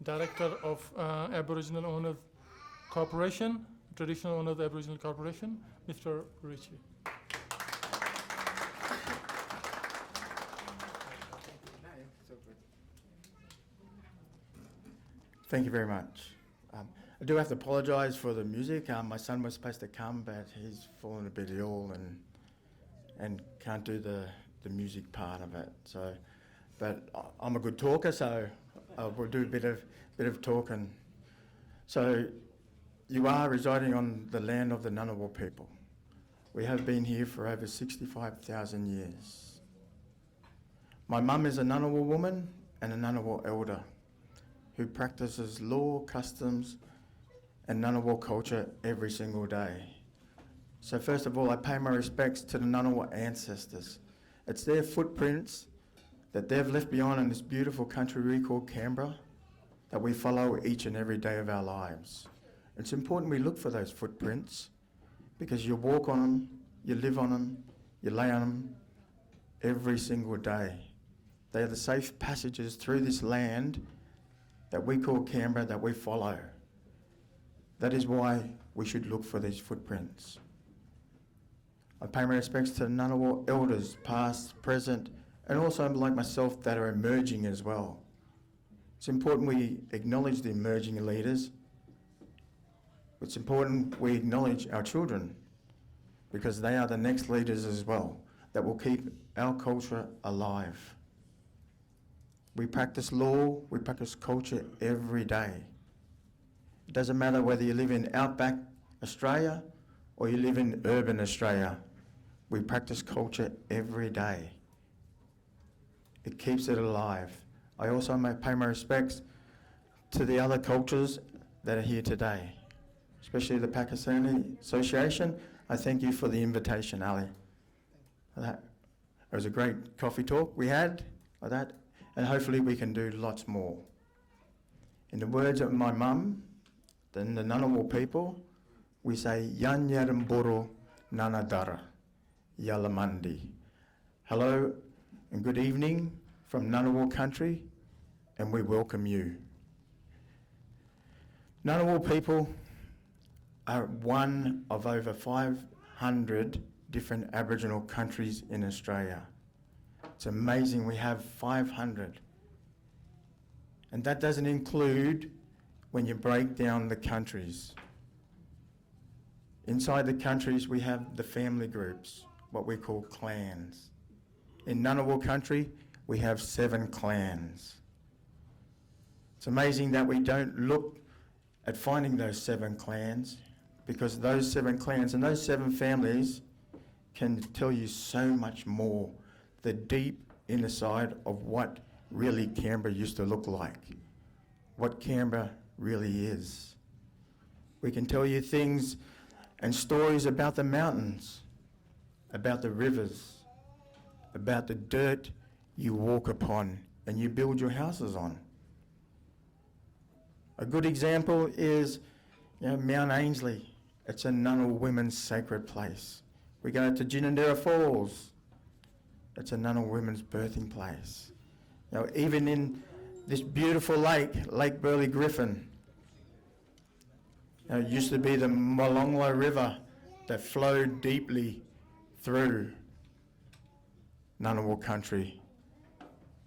Director of Aboriginal Owners Corporation, Traditional Owners Aboriginal Corporation, Mr. Richie. Thank you very much. I do have to apologise for the music. My son was supposed to come, but he's fallen a bit ill and can't do the music part of it. So, but I'm a good talker, so we'll do a bit of talking. So, you are residing on the land of the Ngunnawal people. We have been here for over 65,000 years. My mum is a Ngunnawal woman and a Ngunnawal elder who practices law, customs and Ngunnawal culture every single day. So first of all, I pay my respects to the Ngunnawal ancestors. It's their footprints that they've left behind in this beautiful country we call Canberra that we follow each and every day of our lives. It's important we look for those footprints because you walk on them, you live on them, you lay on them every single day. They are the safe passages through this land that we call Canberra that we follow. That is why we should look for these footprints. I pay my respects to the Ngunnawal elders, past, present, and also like myself that are emerging as well. It's important we acknowledge the emerging leaders. It's important we acknowledge our children because they are the next leaders as well that will keep our culture alive. We practice law, we practice culture every day. It doesn't matter whether you live in outback Australia or you live in urban Australia. We practice culture every day. It keeps it alive. I also pay my respects to the other cultures that are here today, especially the Pakistani Association. I thank you for the invitation, Ali. It was a great coffee talk we had, like that, and hopefully we can do lots more. In the words of my mum, the Ngunnawal people, we say, Yan Yaramburu Nanadara, Yalamandi. Hello and good evening from Ngunnawal country, and we welcome you. Ngunnawal people are one of over 500 different Aboriginal countries in Australia. It's amazing we have 500. And that doesn't include when you break down the countries. Inside the countries we have the family groups, what we call clans. In Ngunnawal country we have 7 clans. It's amazing that we don't look at finding those 7 clans because those 7 clans and those 7 families can tell you so much more, the deep inner side of what really Canberra used to look like, what Canberra really is. We can tell you things and stories about the mountains, about the rivers, about the dirt you walk upon and you build your houses on. A good example is Mount Ainslie. It's a Ngunnawal women's sacred place. We go to Ginninderra Falls. It's a Ngunnawal women's birthing place. Even in this beautiful lake, Lake Burley Griffin, it used to be the Molonglo River that flowed deeply through Ngunnawal country.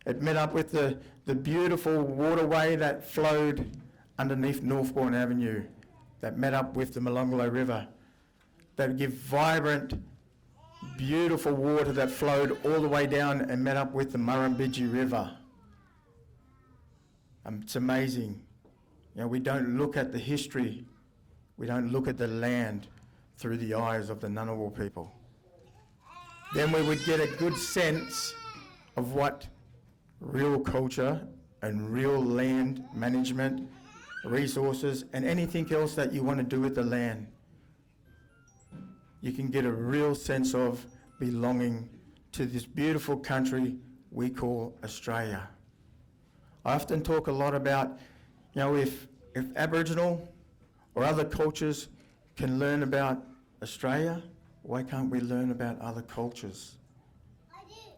It met up with the beautiful waterway that flowed underneath Northbourne Avenue, that met up with the Molonglo River, that give vibrant, beautiful water that flowed all the way down and met up with the Murrumbidgee River. It's amazing. We don't look at the history, we don't look at the land through the eyes of the Ngunnawal people. Then we would get a good sense of what real culture and real land management, resources, and anything else that you want to do with the land. You can get a real sense of belonging to this beautiful country we call Australia. I often talk a lot about, if Aboriginal or other cultures can learn about Australia, why can't we learn about other cultures?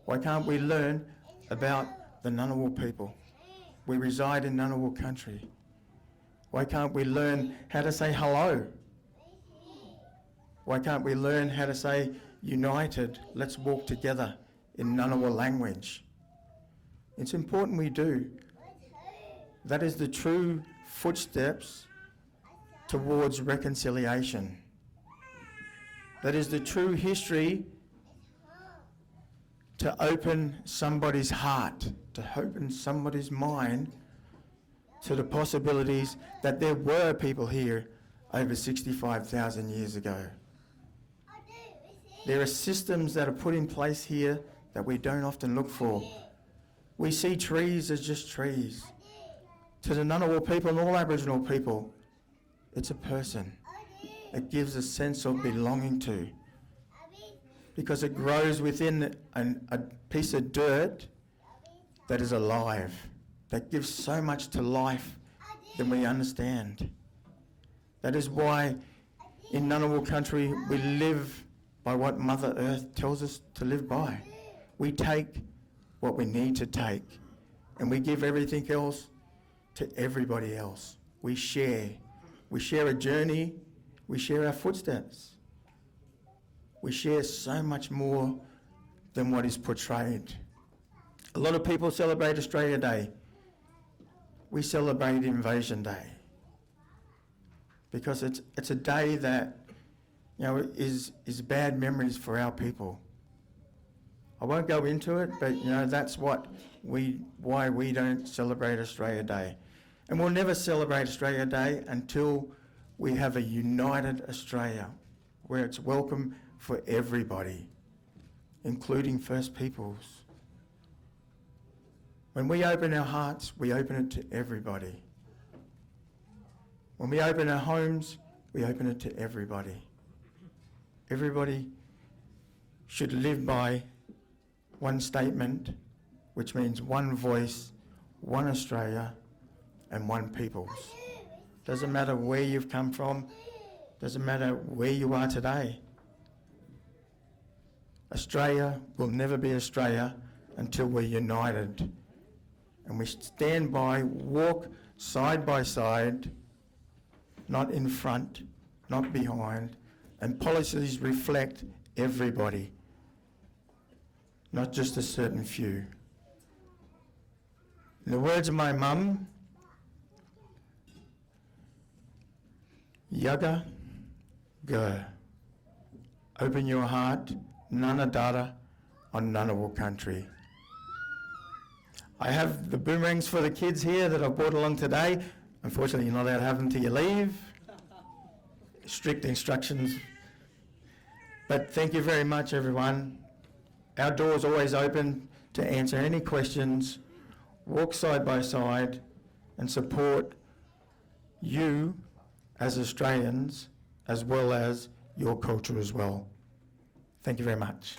Why can't we learn about the Ngunnawal people? We reside in Ngunnawal country. Why can't we learn how to say hello? Why can't we learn how to say united, let's walk together in Ngunnawal language? It's important we do. That is the true footsteps towards reconciliation. That is the true history to open somebody's heart, to open somebody's mind to the possibilities that there were people here over 65,000 years ago. There are systems that are put in place here that we don't often look for. We see trees as just trees. To the Ngunnawal people and all Aboriginal people, it's a person. It gives a sense of belonging to, because it grows within a piece of dirt that is alive, that gives so much to life than we understand. That is why in Ngunnawal country we live by what Mother Earth tells us to live by. We take what we need to take, and we give everything else to everybody else. We share a journey, we share our footsteps. We share so much more than what is portrayed. A lot of people celebrate Australia Day. We celebrate Invasion Day because it's a day that, you know, is bad memories for our people. I won't go into it, but you know that's why we don't celebrate Australia Day, and we'll never celebrate Australia Day until we have a united Australia, where it's welcome for everybody, including First Peoples. When we open our hearts, we open it to everybody. When we open our homes, we open it to everybody. Everybody should live by one statement, which means one voice, one Australia, and one peoples. Doesn't matter where you've come from, doesn't matter where you are today. Australia will never be Australia until we're united. And we stand by, walk side by side, not in front, not behind, and policies reflect everybody, not just a certain few. In the words of my mum, Yaga Gur, open your heart, Nana Dada on Ngunnawal country. I have the boomerangs for the kids here that I've brought along today. Unfortunately, you're not allowed to have them till you leave. Strict instructions. But thank you very much, everyone. Our door's always open to answer any questions, walk side by side, and support you as Australians, as well as your culture as well. Thank you very much.